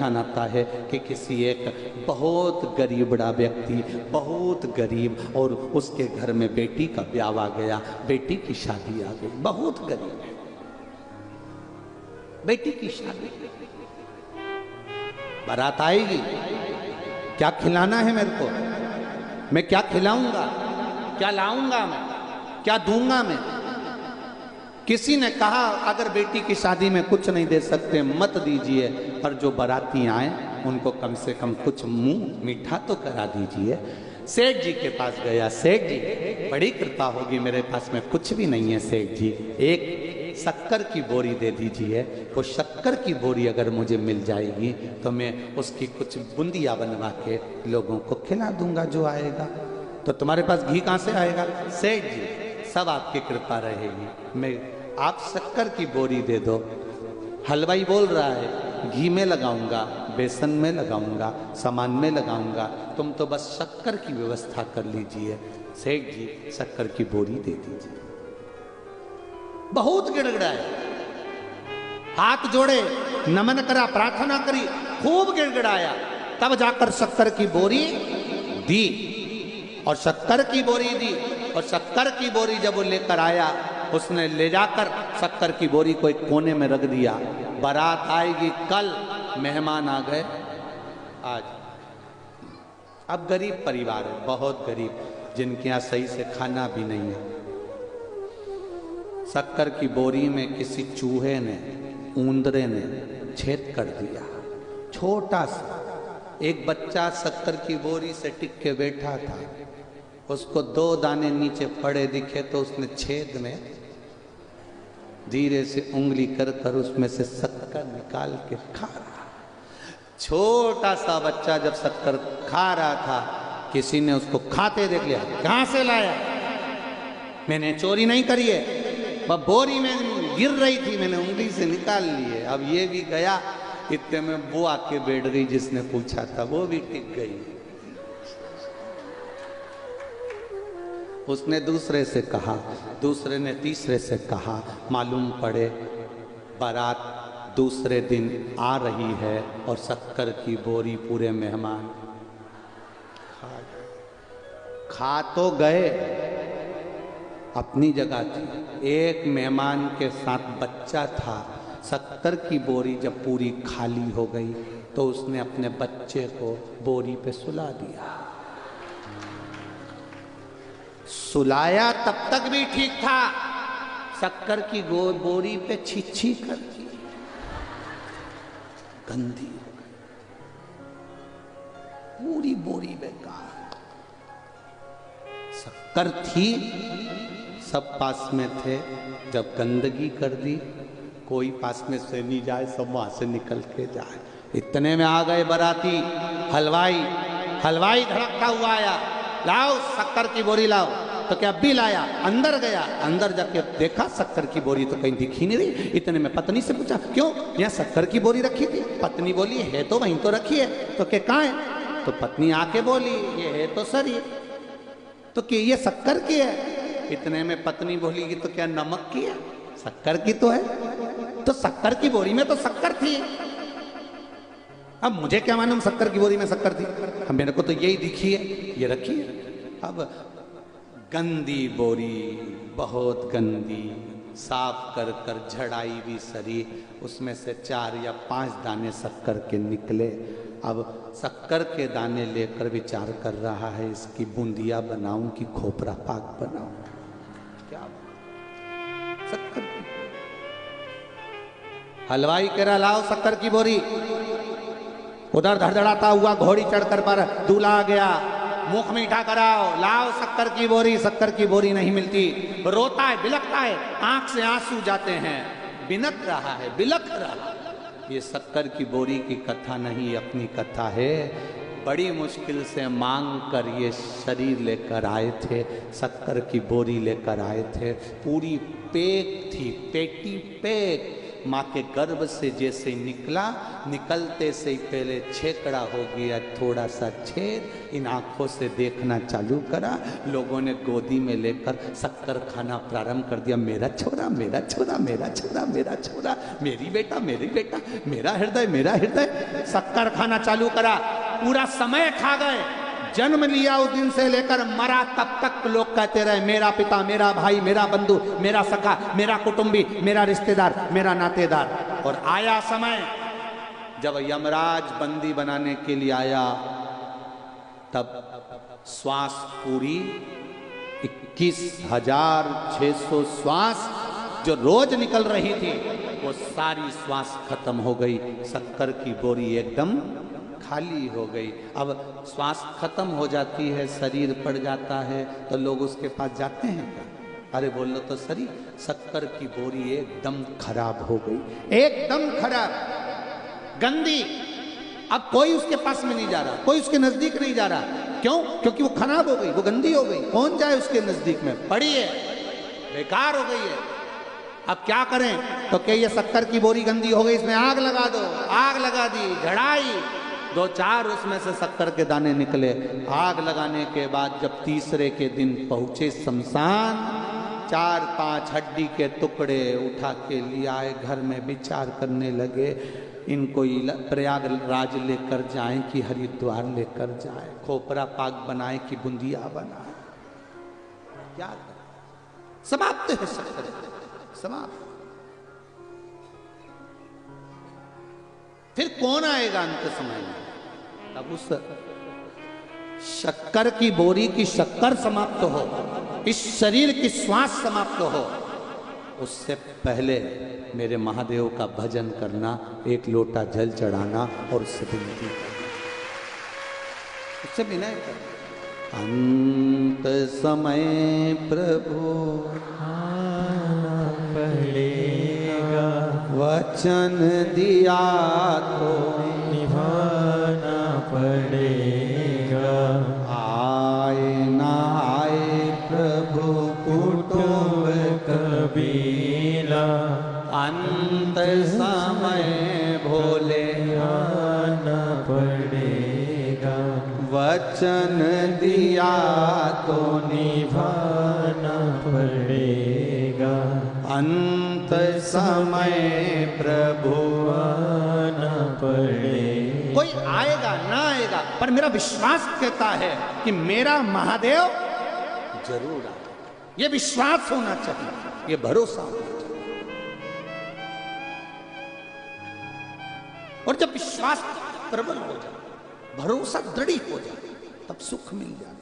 व्याख्यान आता है कि किसी एक बहुत गरीबड़ा व्यक्ति, बहुत गरीब, और उसके घर में बेटी का ब्याह आ गया, बेटी की शादी आ गई, बहुत गरीब है, बेटी की शादी, बारात आएगी, क्या खिलाना है मेरे को, मैं क्या खिलाऊंगा, क्या लाऊंगा, मैं क्या दूंगा, मैं। किसी ने कहा अगर बेटी की शादी में कुछ नहीं दे सकते मत दीजिए, पर जो बाराती आए उनको कम से कम कुछ मुंह मीठा तो करा दीजिए। सेठ जी के पास गया, सेठ जी बड़ी कृपा होगी, मेरे पास में कुछ भी नहीं है सेठ जी, एक शक्कर की बोरी दे दीजिए। वो शक्कर की बोरी अगर मुझे मिल जाएगी तो मैं उसकी कुछ बूंदिया बनवा के लोगों को खिला दूंगा जो आएगा। तो तुम्हारे पास घी कहाँ से आएगा? सेठ जी सब आपकी कृपा रहेगी, मैं आप शक्कर की बोरी दे दो। हलवाई बोल रहा है घी में लगाऊंगा, बेसन में लगाऊंगा, सामान में लगाऊंगा, तुम तो बस शक्कर की व्यवस्था कर लीजिए। सेठ जी शक्कर की बोरी दे दीजिए। बहुत गिड़गिड़ाए, हाथ जोड़े, नमन करा, प्रार्थना करी, खूब गिड़गिड़ाया, तब जाकर शक्कर की बोरी दी, और शक्कर की बोरी दी। और शक्कर की बोरी जब वो लेकर आया, उसने ले जाकर शक्कर की बोरी को एक कोने में रख दिया। बारात आएगी कल, मेहमान आ गए आज। अब गरीब परिवार है, बहुत गरीब, जिनके यहाँ सही से खाना भी नहीं है। शक्कर की बोरी में किसी चूहे ने, ऊंदरे ने छेद कर दिया, छोटा सा। एक बच्चा शक्कर की बोरी से टिक के बैठा था, उसको 2 दाने नीचे पड़े दिखे तो उसने छेद में धीरे से उंगली कर कर उसमें से शक्कर निकाल के खा रहा। छोटा सा बच्चा जब शक्कर खा रहा था, किसी ने उसको खाते देख लिया, कहां से लाया? मैंने चोरी नहीं करी है, वह बोरी में गिर रही थी, मैंने उंगली से निकाल ली है। अब ये भी गया, इतने में वो आके बैठ गई, जिसने पूछा था वो भी टिक गई। उसने दूसरे से कहा, दूसरे ने तीसरे से कहा, मालूम पड़े बारात दूसरे दिन आ रही है और शक्कर की बोरी पूरे मेहमान खा तो गए, अपनी जगह थी। एक मेहमान के साथ बच्चा था, शक्कर की बोरी जब पूरी खाली हो गई तो उसने अपने बच्चे को बोरी पे सुला दिया। सुलाया तब तक भी ठीक था, शक्कर की बोरी पे छिछी कर दी, गंदी हो गई, पूरी बोरी बेकार। शक्कर थी, सब पास में थे, जब गंदगी कर दी कोई पास में से नहीं जाए, सब वहां से निकल के जाए। इतने में आ गए बाराती, हलवाई धड़कता हुआ आया, लाओ शक्कर की बोरी लाओ। तो क्या अभी लाया, अंदर गया, अंदर जाके देखा शक्कर की बोरी तो कहीं दिखी नहीं रही। इतने में पत्नी से पूछा, क्यों यहाँ शक्कर की बोरी रखी थी? पत्नी बोली है तो वहीं तो रखी है। तो क्या कहाँ है? तो पत्नी आके बोली ये है तो सर, तो क्या ये शक्कर की है? इतने में पत्नी बोली कि तो क्या नमक की है? शक्कर की तो है। तो शक्कर की बोरी में तो शक्कर थी, अब मुझे क्या मालूम शक्कर की बोरी में शक्कर थी, अब मेरे को तो यही दिखी है, ये रखी है। अब गंदी बोरी, बहुत गंदी, साफ कर कर झड़ाई भी सरी, उसमें से 4 या 5 दाने शक्कर के निकले। अब शक्कर के दाने लेकर विचार कर रहा है, इसकी बूंदिया बनाऊं कि खोपरा पाक बनाऊं, क्या शक्कर की। हलवाई कह रहा लाओ शक्कर की बोरी। उधर धड़धड़ाता हुआ घोड़ी चढ़कर पर दूल्हा आ गया, मुख मीठा कराओ, लाओ शक्कर की बोरी। शक्कर की बोरी नहीं मिलती, रोता है, बिलखता है, आंख से आंसू जाते हैं, बिनक रहा है, बिलख रहा है। ये शक्कर की बोरी की कथा नहीं, अपनी कथा है। बड़ी मुश्किल से मांग कर ये शरीर लेकर आए थे, शक्कर की बोरी लेकर आए थे। पूरी पेक थी, पेटी पेक। माँ के गर्भ से जैसे ही निकला, निकलते से ही पहले छेकड़ा हो गया, थोड़ा सा छेद। इन आंखों से देखना चालू करा, लोगों ने गोदी में लेकर शक्कर खाना प्रारंभ कर दिया। मेरा छोरा, मेरा छोरा, मेरा छोरा, मेरा छोरा। मेरी बेटा, मेरी बेटा, मेरा हृदय, मेरा हृदय। शक्कर खाना चालू करा, पूरा समय खा गए। जन्म लिया उस दिन से लेकर मरा तब तक लोग कहते रहे मेरा पिता, मेरा भाई, मेरा बंधु, मेरा सखा, मेरा कुटुंबी, मेरा रिश्तेदार, मेरा नातेदार। और आया समय जब यमराज बंदी बनाने के लिए आया, तब श्वास पूरी 21,600 श्वास जो रोज निकल रही थी वो सारी श्वास खत्म हो गई। शक्कर की बोरी एकदम खाली हो गई। अब श्वास खत्म हो जाती है, शरीर पड़ जाता है, तो लोग उसके पास जाते हैं क्या? अरे बोलो तो सही, शक्कर की बोरी एकदम खराब हो गई, एकदम खराब, गंदी। अब कोई उसके पास में नहीं जा रहा, कोई उसके नजदीक नहीं जा रहा। क्यों? क्योंकि वो खराब हो गई, वो गंदी हो गई। कौन जाए उसके नजदीक में? पड़ी है, बेकार हो गई है। अब क्या करें? तो क्या ये शक्कर की बोरी गंदी हो गई, इसमें आग लगा दो। आग लगा दी, झड़ाई, 2-4 उसमें से शक्कर के दाने निकले। आग लगाने के बाद जब तीसरे के दिन पहुंचे शमशान, 4-5 हड्डी के टुकड़े उठा के लिए आए, घर में विचार करने लगे इनको प्रयागराज लेकर जाएं कि हरिद्वार लेकर जाएं, खोपरा पाक बनाए कि बूंदिया बनाए, क्या करें? समाप्त है शक्कर, समाप्त। फिर कौन आएगा अंत समय में? तब उस शक्कर की बोरी की शक्कर समाप्त हो, इस शरीर की श्वास समाप्त हो, उससे पहले मेरे महादेव का भजन करना, एक लोटा जल चढ़ाना और उससे विनती करना, उससे विनय करना। अंत समय प्रभु आना पड़ेगा, वचन दिया तो निभाना पड़ेगा। आए ना आए प्रभु कुटुंब कबीला, अंत समय भोले आना पड़ेगा। वचन दिया तो निभाना पड़ेगा। अंत समय प्रभु आना पड़ेगा। कोई आएगा ना आएगा, पर मेरा विश्वास कहता है कि मेरा महादेव जरूर आएगा। ये विश्वास होना चाहिए, ये भरोसा होना चाहिए। और जब विश्वास प्रबल हो जाए, भरोसा दृढ़ हो जाए, तब सुख मिल जाए।